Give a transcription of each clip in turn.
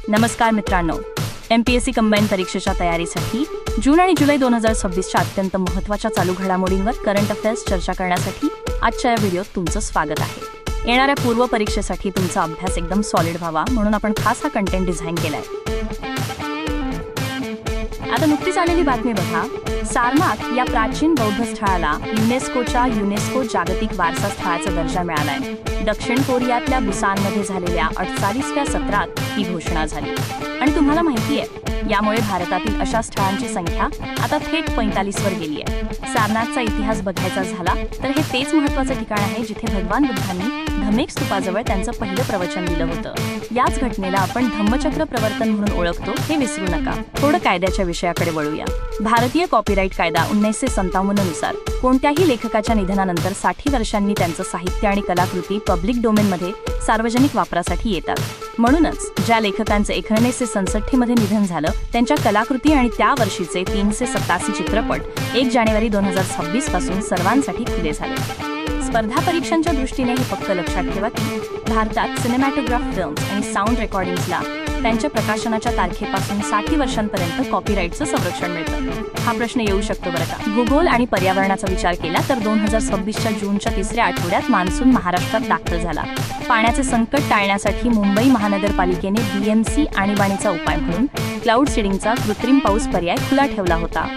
नमस्कार मित्रांनो, MPSC combine परीक्षेच्या तयारीसाठी जून आणि जुलै 2026च्या अत्यंत महत्त्वाच्या चालू घडामोडींवर करंट अफेअर्स चर्चा करण्यासाठी आजच्या या व्हिडिओत तुमचं स्वागत आहे। येणाऱ्या पूर्व परीक्षेसाठी तुमचा अभ्यास एकदम सॉलिड व्हावा म्हणून आपण खास हा कंटेंट डिझाईन केलाय। आता नुकतीच आलेली बातमी बघा, सारनाथ या प्राचीन बौद्ध स्थळाला युनेस्को जागतिक वारसा स्थळाचा दर्जा मिळालाय। दक्षिण कोरियातल्या बुसानमध्ये झालेल्या 48व्या सत्रात ही घोषणा झाली आणि तुम्हाला माहिती आहे, यामुळे भारतातील अशा स्थळांची संख्या आता थेट 45 वर गेली आहे। सारनाथचा इतिहास बघायचा झाला तर हे तेच महत्त्वाचं ठिकाण आहे जिथे भगवान बुद्धांनी धम्मेक स्तूपाजवळ त्यांचं पहिलं प्रवचन दिलं होतं। याच घटनेला आपण धम्मचक्र प्रवर्तन म्हणून ओळखतो, हे विसरू नका। थोडं कायद्याच्या विषयाकडे वळूया। भारतीय कॉपीराईट कायदा 1957 नुसार कोणत्याही लेखकाच्या निधनानंतर 60 वर्षांनी त्यांचं साहित्य आणि कलाकृती पब्लिक डोमेनमध्ये सार्वजनिक वापरासाठी येतात। म्हणूनच ज्या लेखकांचं 1967 मध्ये निधन झालं, त्यांच्या कलाकृती आणि त्या वर्षीचे 387 चित्रपट 1 जानेवारी 2026 पासून सर्वांसाठी खुले झाले। स्पर्धा परीक्षांच्या दृष्टीने हे फक्त लक्षात ठेवा की भारतात सिनेमॅटोग्राफ फिल्म्स आणि साऊंड रेकॉर्डिंग्सला त्यांच्या प्रकाशनाच्या तारखेपासून 60 वर्षांपर्यंत कॉपीराईटचं संरक्षण मिळतं। हा प्रश्न येऊ शकतो बरं का। भूगोल आणि पर्यावरणाचा विचार केला तर 2026च्या जूनच्या तिसऱ्या आठवड्यात मान्सून महाराष्ट्रात दाखल झाला। पाण्याचे संकट टाळण्यासाठी मुंबई महानगरपालिकेने BMC आणीबाणीचा उपाय म्हणून क्लाउड सीडिंगचा कृत्रिम पाऊस पर्याय खुला ठेवला होता।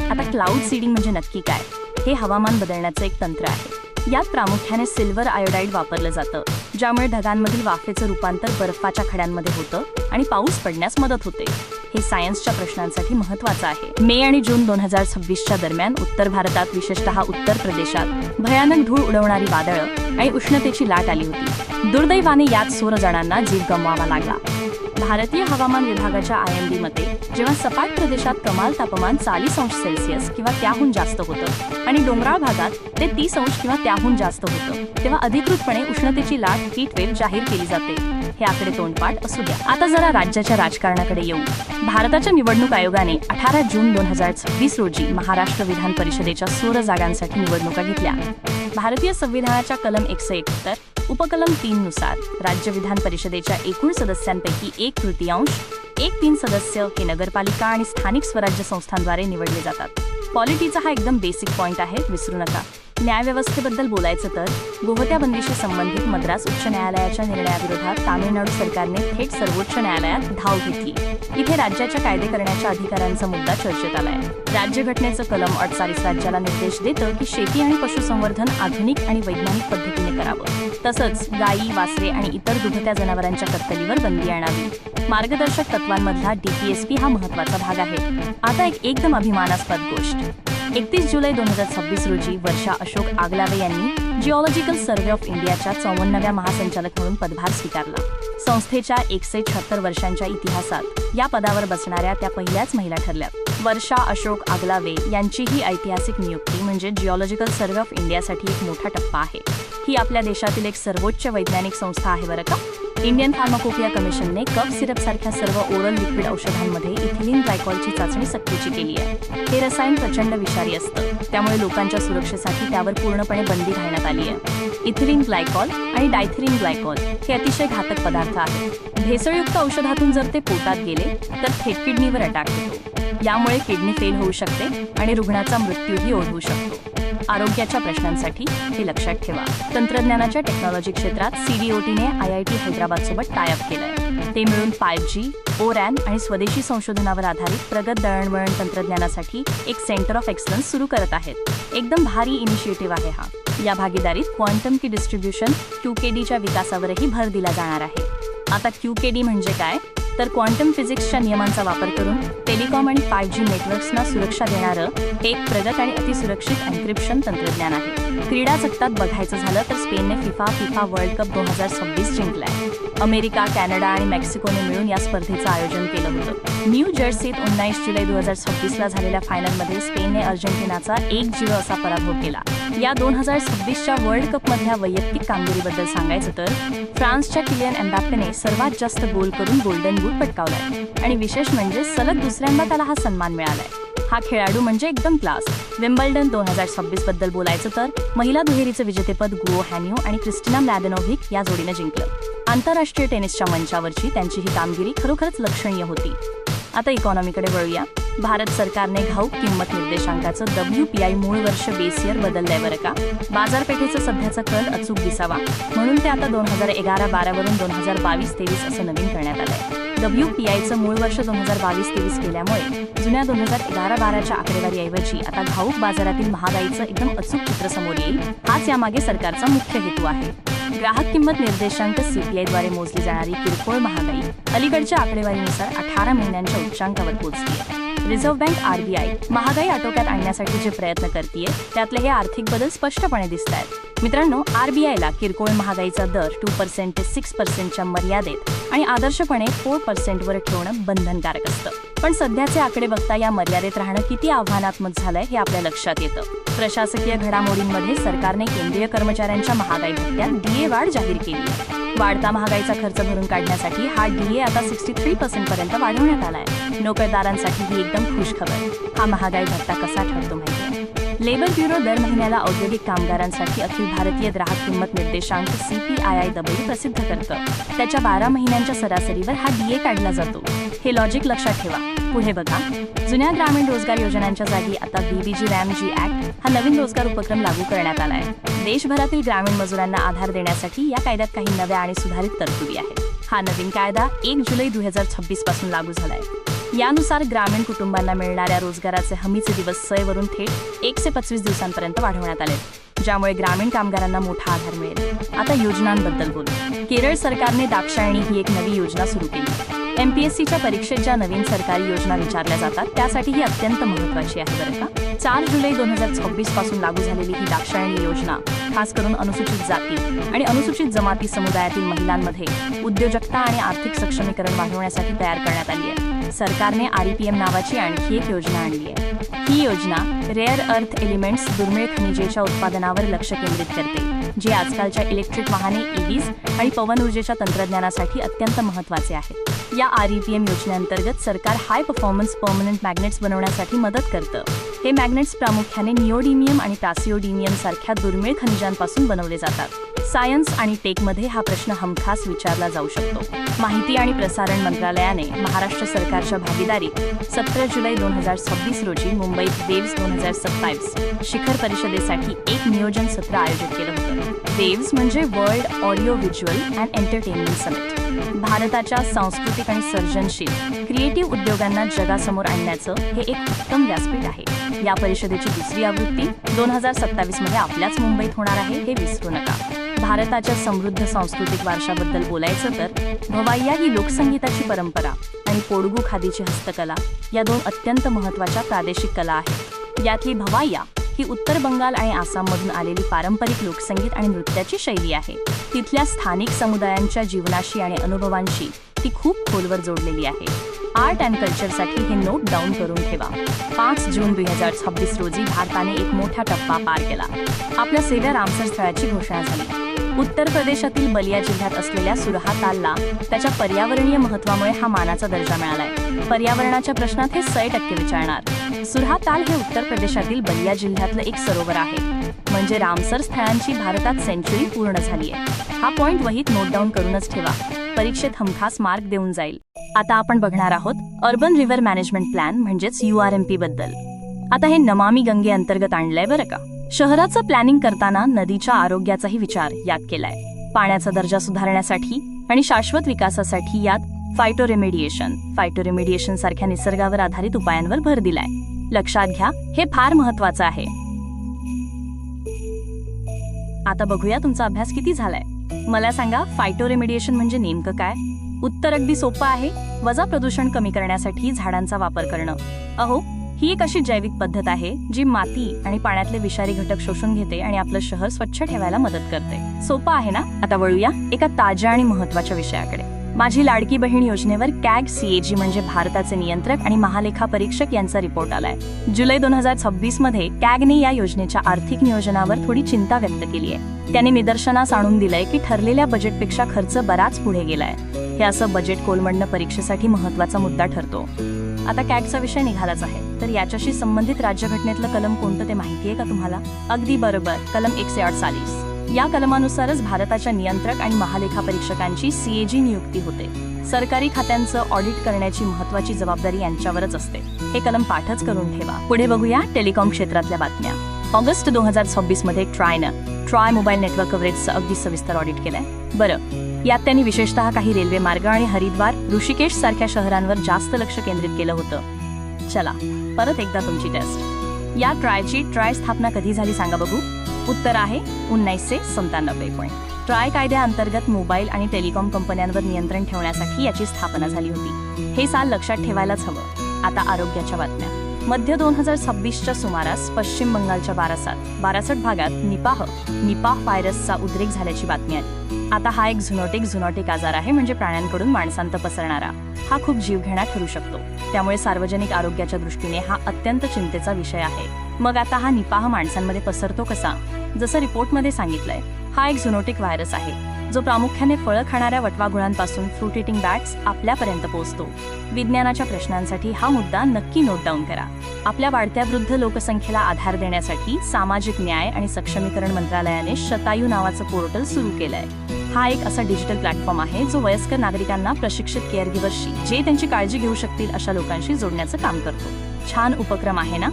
आता क्लाउड सीडिंग म्हणजे नक्की काय? हे हवामान बदलण्याचं एक तंत्र आहे। यात प्रामुख्याने सिल्वर आयोडाईड वापरलं जातं, ज्यामुळे ढगांमधील वाफेचं रूपांतर बर्फाच्या खड्यांमध्ये होतं आणि पाऊस पडण्यास मदत होते। हे सायन्सच्या प्रश्नांसाठी महत्त्वाचं आहे। मे आणि जून 2026च्या दरम्यान उत्तर भारतात, विशेषतः उत्तर प्रदेशात भयानक धूळ उडवणारी वादळं आणि उष्णतेची लाट आली होती। दुर्दैवाने यात 16 जणांना जीव गमवावा लागला। भारतीय हवामान विभागाच्या IMD मते जेव्हा सपाट प्रदेशात कमाल तापमान 40 अंश सेल्सिअस किंवा त्याहून जास्त होतं आणि डोंगराळ भागात ते 30 अंश किंवा त्याहून जास्त होतं, तेव्हा अधिकृतपणे उष्णतेची लाट हीट वेव्ह जाहीर केली जाते। हे आकडे तोंडपाठ असू द्या। आता जरा राज्याच्या राजकारणाकडे येऊ। भारताच्या निवडणूक आयोगाने 18 जून 2026 रोजी महाराष्ट्र विधान परिषदेच्या 16 जागांसाठी निवडणुका घेतल्या। भारतीय संविधानाच्या कलम 171 उपकलम 3 नुसार राज्य विधान परिषदेच्या एकूण सदस्यांपैकी 1/3 सदस्य हे नगरपालिका आणि स्थानिक स्वराज्य संस्थांद्वारे निवडले जातात। पॉलिटीचा हा एकदम बेसिक पॉइंट आहे, विसरू नका। न्यायव्यवस्थेबद्दल बोलायचं तर गोहत्या बंदीशी संबंधित मद्रास उच्च न्यायालयाच्या निर्णयाविरोधात तामिळनाडू सरकारने थेट सर्वोच्च न्यायालयात धाव घेतली। इथे राज्याच्या कायदे करण्याच्या अधिकारांचा मुद्दा चर्चेत आलाय। राज्यघटनेचं कलम 48 राज्याला निर्देश देतं की शेती आणि पशुसंवर्धन आधुनिक आणि वैज्ञानिक पद्धतीने करावं। तसंच गायी, वासरे आणि इतर दुभत्या जनावरांच्या कत्तलीवर बंदी आणावी। मार्गदर्शक तत्वांमधला DPSP हा महत्त्वाचा भाग आहे। आता एक एकदम अभिमानास्पद गोष्ट, 31 जुलै 2026 रोजी वर्षा अशोक आगलावे यांनी जिओलॉजिकल सर्व्हे ऑफ इंडियाच्या 54व्या महासंचालक म्हणून पदभार स्वीकारला। संस्थेच्या 176 वर्षांच्या इतिहासात या पदावर बसणाऱ्या त्या पहिल्याच महिला ठरल्या। वर्षा अशोक आगलावे यांची ही ऐतिहासिक नियुक्ती म्हणजे जिओलॉजिकल सर्व्हे ऑफ इंडियासाठी एक मोठा टप्पा आहे। ही आपल्या देशातील एक सर्वोच्च वैज्ञानिक संस्था आहे बरं का। इंडियन फार्माकोपिया कमिशनने कफ सिरप सारख्या सर्व ओरल लिक्विड औषधांमध्ये इथिलीन ग्लायकॉलची चाचणी सक्तीची केली आहे। हे रसायन प्रचंड विषारी असतं, त्यामुळे लोकांच्या सुरक्षेसाठी त्यावर पूर्णपणे बंदी घालण्यात आली आहे। इथिलीन ग्लायकॉल आणि डायथिलीन ग्लायकॉल हे अतिशय घातक पदार्थ आहेत। भेसळयुक्त औषधातून जर ते पोटात गेले तर थेट किडनीवर अटॅक होतो। यामुळे किडनी फेल होऊ शकते आणि रुग्णाचा मृत्यूही ओढवू शकतो। आरोग्याच्या प्रश्नांसाठी हे लक्षात ठेवा। तंत्रज्ञानाच्या टेक्नॉलॉजी क्षेत्रात CDOTने IIT हैदराबाद सोबत टाय अप केलंय। ते मिळून 5G, ORAN आणि स्वदेशी संशोधनावर आधारित प्रगत दळणवळण तंत्रज्ञानासाठी एक सेंटर ऑफ एक्सलन्स सुरू करत आहेत। एकदम भारी इनिशिएटिव्ह आहे हा। या भागीदारीत क्वांटम की डिस्ट्रीब्युशन QKDच्या विकासावरही भर दिला जाणार आहे। आता QKD म्हणजे काय तर क्वांटम फिजिक्सच्या नियमांचा वापर करून टेलिकॉम आणि 5G नेटवर्क्सना सुरक्षा देणारं एक प्रगत आणि अतिसुरक्षित एन्क्रिप्शन तंत्रज्ञान आहे। क्रीडा जगतात बघायचं झालं तर स्पेनने फिफा वर्ल्ड कप 2026 जिंकलाय। अमेरिका, कॅनडा आणि मेक्सिकोने मिळून या स्पर्धेचं आयोजन केलं होतं। न्यू जर्सीत 19 जुलै 2026ला झालेल्या फायनलमध्ये स्पेनने अर्जेंटिनाचा 1-0 असा पराभव केला। या 2026च्या वर्ल्ड कपमधल्या वैयक्तिक कामगिरीबद्दल सांगायचं तर फ्रान्सच्या किलियन एम्बाप्पेने सर्वात जास्त गोल करून गोल्डन बूट पटकावलाय आणि विशेष म्हणजे सलग दुसऱ्यांदा त्याला हा सन्मान मिळालाय। हा खेळाडू म्हणजे एकदम क्लास। विम्बल्डन 2026 बद्दल बोलायचं तर महिला दुहेरीचं विजेतेपद गुओ हॅन्यू आणि क्रिस्टिना म्लॅडेनोव्हिक या जोडीने जिंकलं। आंतरराष्ट्रीय टेनिसच्या मंचावरची त्यांची ही कामगिरी खरोखरच लक्षणीय होती. आता इकॉनॉमीकडे वळूया. भारत सरकारने घाऊक किंमत निर्देशांकाचं WPI मूळ वर्ष बेस इयर बदललंय बरं का. बाजारपेठेचं सध्याचा कल अचूक दिसावा म्हणून ते आता 2011-12 वरून 2022-23 असं नवीन करण्यात आलंय. WPIचं मूळ वर्ष 2022-23 केल्यामुळे जुन्या 2011-12च्या आकडेवारीऐवजी आता घाऊक बाजारातील महागाईचं एकदम अचूक चित्र समोर येईल. हाच यामागे सरकारचा मुख्य हेतू आहे. ग्राहक किंमत निर्देशांक CPI द्वारे मोजली जाणारी किरकोळ महागाई अलीकडच्या आकडेवारीनुसार 18 महिन्यांच्या उच्चांकावर पोहोचली. रिझर्व्ह बँक RBI महागाई आटोक्यात आणण्यासाठी जे प्रयत्न करतेय त्यातले हे आर्थिक बदल स्पष्टपणे दिसत आहेत. मित्रांनो, RBIला किरकोळ महागाईचा दर 2% ते 6%च्या मर्यादेत आणि आदर्शपणे 4% वर ठेवणं बंधनकारक असतं. पण सध्याचे आकडे बघता या मर्यादेत राहणं किती आव्हानात्मक झालंय हे आपल्या लक्षात येतं. प्रशासकीय घडामोडींमध्ये सरकारने केंद्रीय कर्मचाऱ्यांच्या महागाई भत्त्यात DA वाढ जाहीर केली. वाढता महागाईचा खर्च भरून काढण्यासाठी हा DA आता 63% पर्यंत वाढवण्यात आलाय. नोकरदारांसाठी ही एकदम खुश खबर. हा महागाई भत्ता कसा ठरतो माहितीये? लेबर ब्युरो दर महिन्याला औद्योगिक कामगारांसाठी अखिल भारतीय ग्राहक किंमत निर्देशांक CPIIW प्रसिद्ध करतं. त्याच्या 12 महिन्यांच्या सरासरीवर हा DA काढला जातो. हे लॉजिक लक्षात ठेवा. पुढे बघा. जुन्या ग्रामीण रोजगार योजनांच्या जागी आता BBG-RAMG ऍक्ट हा नवीन रोजगार उपक्रम लागू करण्यात आलाय. देशभरातील ग्रामीण मजुरांना आधार देण्यासाठी या कायद्यात काही नव्या आणि सुधारित तरतुदी आहेत. हा नवीन कायदा 1 जुलै 2026 पासून लागू झालाय. यानुसार ग्रामीण कुटुंबांना मिळणाऱ्या रोजगाराचे हमीचे दिवस 6 वरून थेट 1 ते 25 दिवसांपर्यंत वाढवण्यात आले, ज्यामुळे ग्रामीण कामगारांना मोठा आधार मिळेल. आता योजनांबद्दल बोलू. केरळ सरकारने दाक्षायणी ही एक नवी योजना सुरू केली. MPSCच्या परीक्षेत ज्या नवीन सरकारी योजना विचारल्या जातात त्यासाठी ही अत्यंत महत्त्वाची आहे बरं का. 4 जुलै 2026 पासून लागू झालेली ही दाक्षायणी योजना खास करून अनुसूचित जाती आणि अनुसूचित जमाती समुदायातील महिलांमध्ये उद्योजकता आणि आर्थिक सक्षमीकरण वाढवण्यासाठी तयार करण्यात आली आहे. सरकारने REPM नावाची आणखी एक योजना आणली आहे. ही योजना रेअर अर्थ एलिमेंट्स दुर्मिळ खनिजेच्या उत्पादनावर लक्ष केंद्रित करते, जे आजकालच्या इलेक्ट्रिक वाहने EVs आणि पवन ऊर्जेच्या तंत्रज्ञानासाठी अत्यंत महत्त्वाचे आहे. या REPM योजनेअंतर्गत सरकार हाय परफॉर्मन्स पर्मनंट मॅग्नेट्स बनवण्यासाठी मदत करतं. हे मॅग्नेट्स प्रामुख्याने निओडीमियम आणि प्रासिओडीमियम सारख्या दुर्मिळ खनिजांपासून बनवले जातात. सायन्स आणि टेकमध्ये हा प्रश्न हमखास विचारला जाऊ शकतो. माहिती आणि प्रसारण मंत्रालयाने महाराष्ट्र सरकारच्या भागीदारीत 17 जुलै 2026 रोजी मुंबईत देव्स 2027 शिखर परिषदेसाठी एक नियोजन सत्र आयोजित केलं होतं. देव्स म्हणजे world audio visual and entertainment summit. भारताच्या सांस्कृतिक आणि सर्जनशील क्रिएटिव्ह उद्योगांना जगासमोर आणण्याचं हे एक उत्तम व्यासपीठ आहे. या परिषदेची दुसरी आवृत्ती 2027 मध्ये आपल्याच मुंबईत होणार आहे, हे विसरू नका. भारताच्या समृद्ध सांस्कृतिक वारशाबद्दल बोलायचं तर भवाइया ही लोकसंगीताची परंपरा आणि पोडगू खादीची हस्तकला या 2 अत्यंत महत्त्वाच्या प्रादेशिक कला आहेत. यातली भवाइया ही उत्तर बंगाल आणि आसाममधून आलेली पारंपरिक लोकसंगीत आणि नृत्याची शैली आहे. तिथल्या स्थानिक समुदायांच्या जीवनाशी आणि अनुभवांशी ती खूप खोलवर जोडलेली आहे. आर्ट अँड कल्चरसाठी हे नोट डाऊन करून ठेवा. 5 जून 2026 रोजी भारताने एक मोठा टप्पा पार केला. आपल्या 7व्या रामसर स्थळाची घोषणा झाली. उत्तर प्रदेशातील बलिया जिल्ह्यात असलेल्या सुरहा तालला त्याच्या पर्यावरणीय महत्त्वामुळे हा मानाचा दर्जा मिळालाय. पर्यावरणाच्या प्रश्नात हे 100% विचारणार. सुरहा ताल हे उत्तर प्रदेशातील बलिया जिल्ह्यातलं एक सरोवर आहे. म्हणजे रामसर स्थळांची भारतात सेंचुरी पूर्ण झाली आहे. हा पॉइंट वहीत नोट डाऊन करूनच ठेवा. परीक्षेत हमखास मार्क देऊन जाईल. आता आपण बघणार आहोत अर्बन रिव्हर मॅनेजमेंट प्लॅन म्हणजेच URMP बद्दल. आता हे नमामि गंगे अंतर्गत आणलंय बरं का. शहराचं प्लॅनिंग करताना नदीच्या आरोग्याचाही विचार यात केलाय. पाण्याचा दर्जा सुधारण्यासाठी आणि शाश्वत विकासासाठी यात फायटोरेमेडिएशन सारख्या निसर्गावर आधारित उपायांवर भर दिलाय. लक्षात घ्या, हे फार महत्त्वाचं आहे. आता बघूया तुमचा अभ्यास किती झालाय. मला सांगा, फायटोरेमेडिएशन म्हणजे नेमकं काय? उत्तर अगदी सोपं आहे. वजा प्रदूषण कमी करण्यासाठी झाडांचा वापर करणं. अहो, ही एक अशी जैविक पद्धत आहे जी माती आणि पाण्यातले विषारी घटक शोषून घेते आणि आपलं शहर स्वच्छ ठेवायला मदत करते. सोपं आहे ना? आता वळूया एका ताज्या आणि महत्त्वाच्या विषयाकडे. माझी लाडकी बहीण योजनेवर CAG म्हणजे भारताचे नियंत्रक आणि महालेखा परीक्षक यांचा रिपोर्ट आलाय. जुलै 2026 मध्ये CAGने या योजनेच्या आर्थिक नियोजनावर थोडी चिंता व्यक्त केली आहे. त्याने निदर्शनास आणून दिलंय की ठरलेल्या बजेटपेक्षा खर्च बराच पुढे गेलाय. हे असं बजेट कोलमडणं परीक्षेसाठी महत्त्वाचा मुद्दा ठरतो. आता CAGचा विषय निघालाच आहे, तर याच्याशी संबंधित राज्यघटनेतलं कलम कोणतं ते माहितीये का तुम्हाला? अगदी बरोबर, कलम 148. या कलमानुसारच भारताच्या नियंत्रक आणि महालेखापरीक्षकांची CAG नियुक्ती होते. सरकारी खात्यांचं ऑडिट करण्याची महत्त्वाची जबाबदारी यांच्यावरच असते. हे कलम पाठच करून ठेवा. पुढे बघूया टेलिकॉम क्षेत्रातल्या बातम्या. ऑगस्ट 2026 मध्ये ट्राय मोबाईल नेटवर्क कव्हरेजचं अगदी सविस्तर ऑडिट केलंय. बरं, यात त्यांनी विशेषतः काही रेल्वे मार्ग आणि हरिद्वार, ऋषिकेश सारख्या शहरांवर जास्त लक्ष केंद्रित केलं होतं. चला परत एकदा तुमची टेस्ट. या ट्राय स्थापना कधी झाली सांगा बघू. उत्तर आहे 1997. ट्राय कायद्याअंतर्गत मोबाईल आणि टेलिकॉम कंपन्यांवर नियंत्रण ठेवण्यासाठी याची स्थापना झाली होती. हे साल लक्षात ठेवायलाच हवं. आता आरोग्याच्या बातम्या. मध्य 2026च्या सुमारास पश्चिम बंगालच्या बारासत भागात निपाह व्हायरसचा उद्रेक झाल्याची बातमी आली. आता हा एक झुनोटिक आजार आहे, म्हणजे प्राण्यांकडून माणसांत पसरणारा. हा खूप जीवघेणा ठरू शकतो. त्यामुळे सार्वजनिक आरोग्याच्या दृष्टीने हा अत्यंत चिंतेचा विषय आहे. मग आता हा निपाह माणसांमध्ये पसरतो कसा? जसं रिपोर्टमध्ये सांगितलंय, हा एक झुनोटिक व्हायरस आहे, जो प्रामुख्याने फळं खाणाऱ्या वटवाघुळांपासून फ्रूट इटिंग बॅट्स आपल्यापर्यंत पोहोचतो. विज्ञानाच्या प्रश्नांसाठी हा मुद्दा नक्की नोट डाऊन करा. आपल्या वाढत्या वृद्ध लोकसंख्येला आधार देण्यासाठी सामाजिक न्याय आणि सक्षमीकरण मंत्रालयाने शतायू नावाचं पोर्टल सुरू केलंय. हा एक असा डिजिटल प्लॅटफॉर्म आहे जो वयस्कर नागरिकांना प्रशिक्षित केअरगिव्हर्सशी, जे त्यांची काळजी घेऊ शकतील अशा लोकांशी जोडण्याचं काम करतो. छान उपक्रम आहे ना?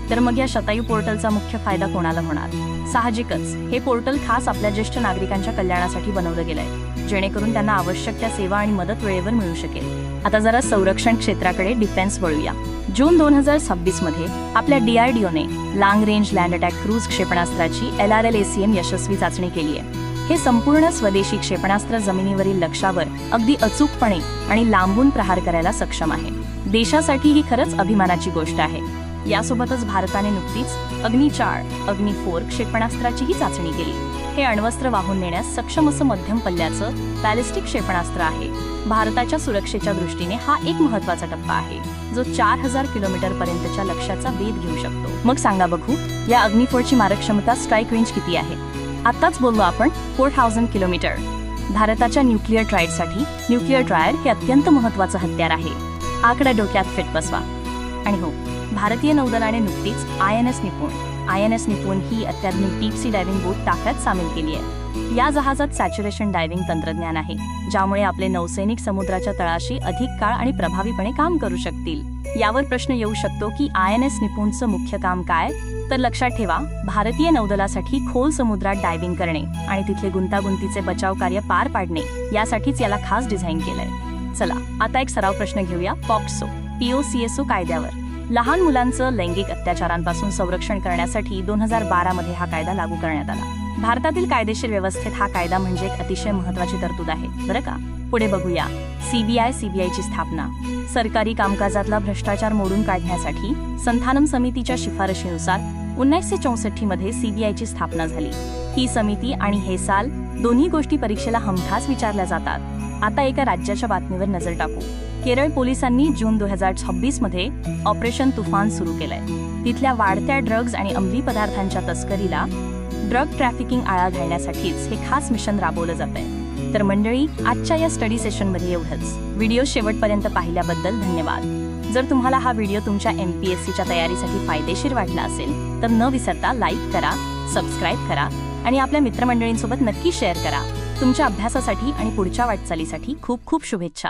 तर मग या शतायू पोर्टलचा मुख्य फायदा कोणाला होणार? साहजिकच हे पोर्टल खास आपल्या ज्येष्ठ नागरिकांच्या कल्याणासाठी बनवलं गेलंय, जेणेकरून त्यांना आवश्यक त्या सेवा आणि मदत वेळेवर मिळू शकेल. आता जरा संरक्षण क्षेत्राकडे डिफेन्स वळूया. जून 2026 मध्ये आपल्या DRDOने long range land attack cruise क्षेपणास्त्राची LRL-ACM यशस्वी चाचणी केली आहे. हे संपूर्ण स्वदेशी क्षेपणास्त्र जमिनीवरील लक्ष्यावर अगदी अचूकपणे आणि लांबून प्रहार करायला सक्षम आहे. देशासाठी ही खरंच अभिमानाची गोष्ट आहे. यासोबतच भारताने नुकतीच अग्नि-4 क्षेपणास्त्राचीही चाचणी केली. हे अण्वस्त्र वाहून नेण्यास सक्षम असं मध्यम पल्ल्याचं बॅलिस्टिक क्षेपणास्त्र आहे. भारताच्या सुरक्षेच्या दृष्टीने हा एक महत्त्वाचा टप्पा आहे, जो 4000 किलोमीटर पर्यंतच्या लक्ष्याचा वेध घेऊ शकतो. मग सांगा बघू, या अग्नि-4ची मारक क्षमता, स्ट्राईक रेंज किती आहे? आत्ताच बोललो आपण 4000 किलोमीटर. भारताच्या न्यूक्लिअर ट्रायडसाठी न्यूक्लिअर ट्रायड हे अत्यंत महत्त्वाचं हत्यार आहे. आकडा डोक्यात फिट बसवा. आणि हो, भारतीय नौदलाने नुकतीच INS निपुण ही अत्याधुनिक डीप सी डायव्हिंग बोट ताफ्यात सामील केली आहे. या जहाजात सॅच्युरेशन डायव्हिंग तंत्रज्ञान आहे, ज्यामुळे आपले नौसैनिक समुद्राच्या तळाशी अधिक काळ आणि प्रभावीपणे काम करू शकतील. यावर प्रश्न येऊ शकतो की INS निपुणचं मुख्य काम काय? तर लक्षात ठेवा, भारतीय नौदलासाठी खोल समुद्रात डायव्हिंग करणे आणि तिथले गुंतागुंतीचे बचाव कार्य पार पाडणे, यासाठीच याला खास डिझाईन केलंय. चला आता एक सराव प्रश्न घेऊया. POCSO कायद्यावर. लहान मुलांचं लैंगिक अत्याचारांपासून संरक्षण करण्यासाठी 2012 मध्ये हा कायदा लागू करण्यात आला. भारतातील कायदेशीर व्यवस्थेत हा कायदा म्हणजे एक अतिशय महत्त्वाची तरतूद आहे, बरं का? पुढे बघूया. CBIची स्थापना. सरकारी कामकाजातला भ्रष्टाचार मोडून काढण्यासाठी संथानम समितीच्या शिफारशीनुसार 1964 मध्ये CBIची स्थापना झाली. ही समिती आणि हे साल, दोन्ही गोष्टी परीक्षेला हमखास विचारल्या जातात. आता एका राज्याच्या बातमीवर नजर टाकू. केरळ पोलिसांनी जून 2026 मध्ये ऑपरेशन तुफान सुरू केलंय. तिथल्या वाढत्या ड्रग्ज आणि अंमली पदार्थांच्या तस्करीला, ड्रग ट्रॅफिकिंग आळा घालण्यासाठीच हे खास मिशन राबवलं जातंय. तर मंडळी, आजच्या या स्टडी सेशनमध्ये एवढंच. व्हिडिओ शेवटपर्यंत पाहिल्याबद्दल धन्यवाद. जर तुम्हाला हा व्हिडिओ तुमच्या MPSCच्या तयारीसाठी फायदेशीर वाटला असेल तर न विसरता लाईक करा, सबस्क्राईब करा आणि आपल्या मित्रमंडळींसोबत नक्की शेअर करा. तुमच्या अभ्यासासाठी आणि पुढच्या वाटचालीसाठी खूप खूप शुभेच्छा.